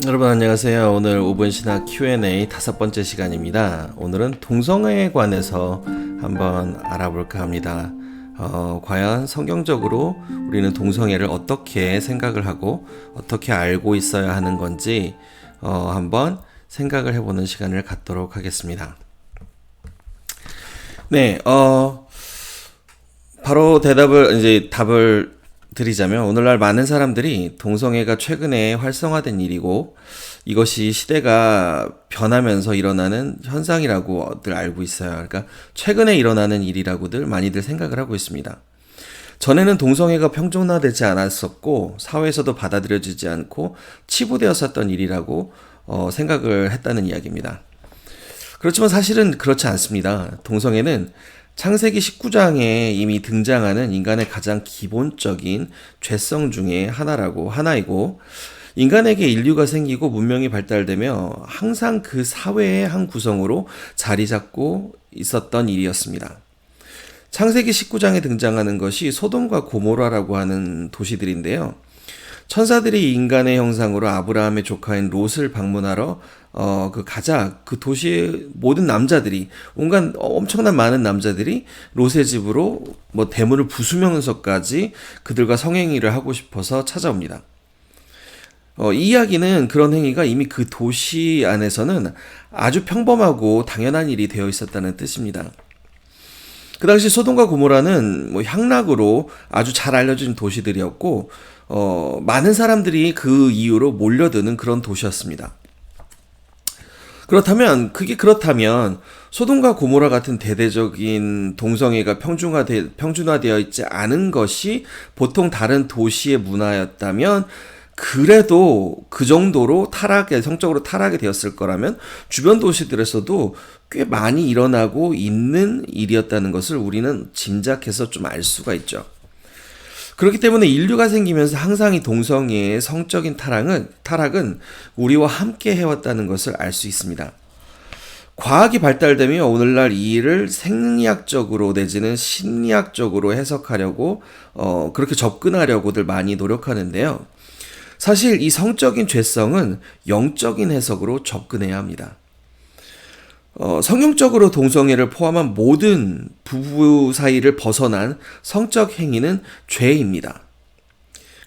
여러분 안녕하세요. 오늘 5분 신학 Q&A 5번째 시간입니다. 오늘은 동성애에 관해서 한번 알아볼까 합니다. 과연 성경적으로 우리는 동성애를 어떻게 생각을 하고 어떻게 알고 있어야 하는 건지 한번 생각을 해보는 시간을 갖도록 하겠습니다. 네, 바로 답을 드리자면 오늘날 많은 사람들이 동성애가 최근에 활성화된 일이고 이것이 시대가 변하면서 일어나는 현상이라고들 알고 있어요. 그러니까 최근에 일어나는 일이라고들 많이들 생각을 하고 있습니다. 전에는 동성애가 평준화되지 않았었고 사회에서도 받아들여지지 않고 치부되었었던 일이라고 생각을 했다는 이야기입니다. 그렇지만 사실은 그렇지 않습니다. 동성애는 창세기 19장에 이미 등장하는 인간의 가장 기본적인 죄성 중에 하나이고 인간에게 인류가 생기고 문명이 발달되며 항상 그 사회의 한 구성으로 자리 잡고 있었던 일이었습니다. 창세기 19장에 등장하는 것이 소돔과 고모라라고 하는 도시들인데요. 천사들이 인간의 형상으로 아브라함의 조카인 롯을 방문하러 그 도시의 모든 남자들이 온갖 엄청난 많은 남자들이 롯의 집으로 대문을 부수면서까지 그들과 성행위를 하고 싶어서 찾아옵니다. 이 이야기는 그런 행위가 이미 그 도시 안에서는 아주 평범하고 당연한 일이 되어 있었다는 뜻입니다. 그 당시 소돔과 고모라는 향락으로 아주 잘 알려진 도시들이었고 많은 사람들이 그 이유로 몰려드는 그런 도시였습니다. 그렇다면 소돔과 고모라 같은 대대적인 동성애가 평준화되어 있지 않은 것이 보통 다른 도시의 문화였다면 그래도 그 정도로 성적으로 타락이 되었을 거라면 주변 도시들에서도 꽤 많이 일어나고 있는 일이었다는 것을 우리는 짐작해서 좀 알 수가 있죠. 그렇기 때문에 인류가 생기면서 항상 이 동성애의 성적인 타락은 우리와 함께 해왔다는 것을 알 수 있습니다. 과학이 발달되며 오늘날 이 일을 생리학적으로 내지는 심리학적으로 해석하려고 그렇게 접근하려고들 많이 노력하는데요. 사실 이 성적인 죄성은 영적인 해석으로 접근해야 합니다. 성경적으로 동성애를 포함한 모든 부부 사이를 벗어난 성적 행위는 죄입니다.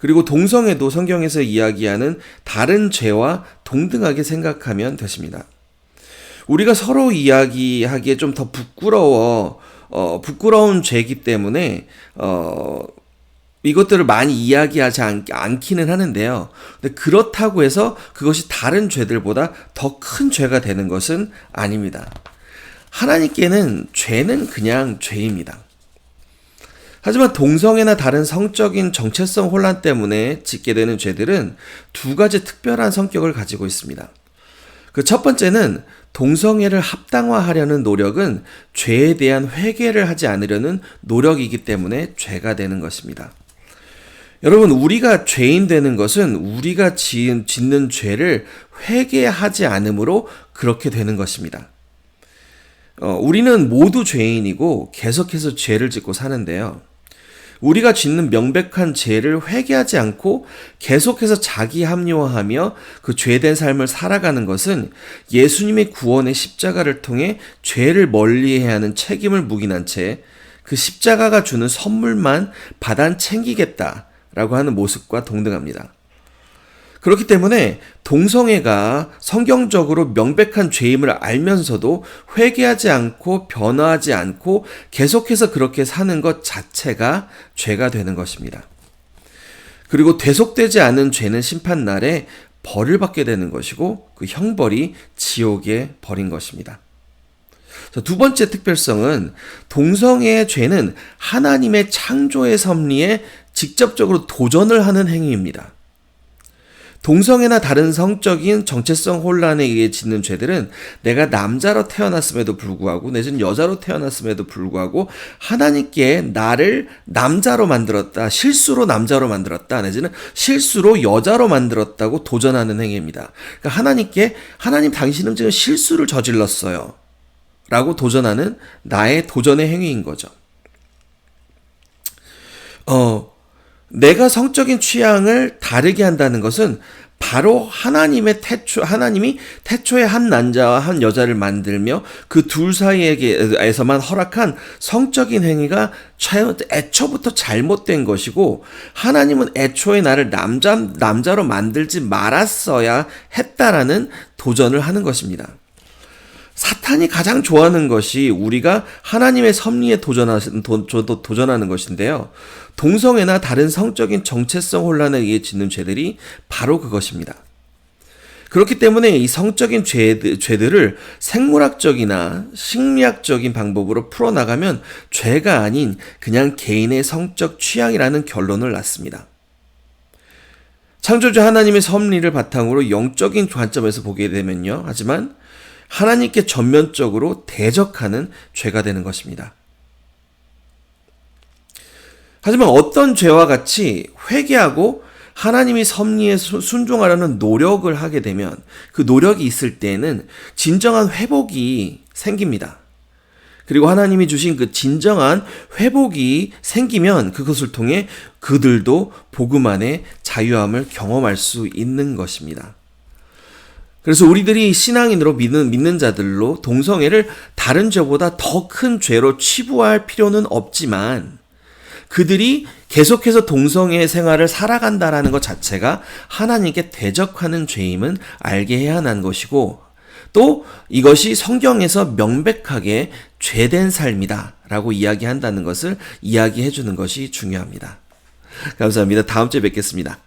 그리고 동성애도 성경에서 이야기하는 다른 죄와 동등하게 생각하면 되십니다. 우리가 서로 이야기하기에 좀 더 부끄러운 죄이기 때문에 이것들을 많이 이야기하지 않기는 하는데요. 근데 그렇다고 해서 그것이 다른 죄들보다 더 큰 죄가 되는 것은 아닙니다. 하나님께는 죄는 그냥 죄입니다. 하지만 동성애나 다른 성적인 정체성 혼란 때문에 짓게 되는 죄들은 두 가지 특별한 성격을 가지고 있습니다. 그 첫 번째는 동성애를 합당화하려는 노력은 죄에 대한 회개를 하지 않으려는 노력이기 때문에 죄가 되는 것입니다. 여러분, 우리가 죄인 되는 것은 우리가 짓는 죄를 회개하지 않으므로 그렇게 되는 것입니다. 우리는 모두 죄인이고 계속해서 죄를 짓고 사는데요. 우리가 짓는 명백한 죄를 회개하지 않고 계속해서 자기 합리화하며 그 죄된 삶을 살아가는 것은 예수님의 구원의 십자가를 통해 죄를 멀리해야 하는 책임을 묵인한 채 그 십자가가 주는 선물만 받아 챙기겠다 라고 하는 모습과 동등합니다. 그렇기 때문에 동성애가 성경적으로 명백한 죄임을 알면서도 회개하지 않고 변화하지 않고 계속해서 그렇게 사는 것 자체가 죄가 되는 것입니다. 그리고 대속되지 않은 죄는 심판날에 벌을 받게 되는 것이고 그 형벌이 지옥의 벌인 것입니다. 두 번째 특별성은 동성애의 죄는 하나님의 창조의 섭리에 직접적으로 도전을 하는 행위입니다. 동성애나 다른 성적인 정체성 혼란에 의해 짓는 죄들은 내가 남자로 태어났음에도 불구하고 내지는 여자로 태어났음에도 불구하고 하나님께 나를 남자로 만들었다, 실수로 남자로 만들었다, 내지는 실수로 여자로 만들었다고 도전하는 행위입니다. 그러니까 하나님 당신은 지금 실수를 저질렀어요 라고 도전하는 나의 도전의 행위인 거죠. 내가 성적인 취향을 다르게 한다는 것은 바로 하나님이 태초에 한 남자와 한 여자를 만들며 그 둘 사이에서만 허락한 성적인 행위가 애초부터 잘못된 것이고, 하나님은 애초에 나를 남자로 만들지 말았어야 했다라는 도전을 하는 것입니다. 사탄이 가장 좋아하는 것이 우리가 하나님의 섭리에 도전하는 것인데요. 동성애나 다른 성적인 정체성 혼란에 의해 짓는 죄들이 바로 그것입니다. 그렇기 때문에 이 성적인 죄들을 생물학적이나 심리학적인 방법으로 풀어나가면 죄가 아닌 그냥 개인의 성적 취향이라는 결론을 낳습니다. 창조주 하나님의 섭리를 바탕으로 영적인 관점에서 보게 되면요. 하지만 하나님께 전면적으로 대적하는 죄가 되는 것입니다. 하지만 어떤 죄와 같이 회개하고 하나님이 섭리에 순종하려는 노력을 하게 되면, 그 노력이 있을 때에는 진정한 회복이 생깁니다. 그리고 하나님이 주신 그 진정한 회복이 생기면 그것을 통해 그들도 복음 안에 자유함을 경험할 수 있는 것입니다. 그래서 우리들이 신앙인으로 믿는 자들로 동성애를 다른 죄보다 더 큰 죄로 치부할 필요는 없지만, 그들이 계속해서 동성애 생활을 살아간다라는 것 자체가 하나님께 대적하는 죄임은 알게 해야 하는 것이고, 또 이것이 성경에서 명백하게 죄된 삶이다 라고 이야기한다는 것을 이야기해 주는 것이 중요합니다. 감사합니다. 다음 주에 뵙겠습니다.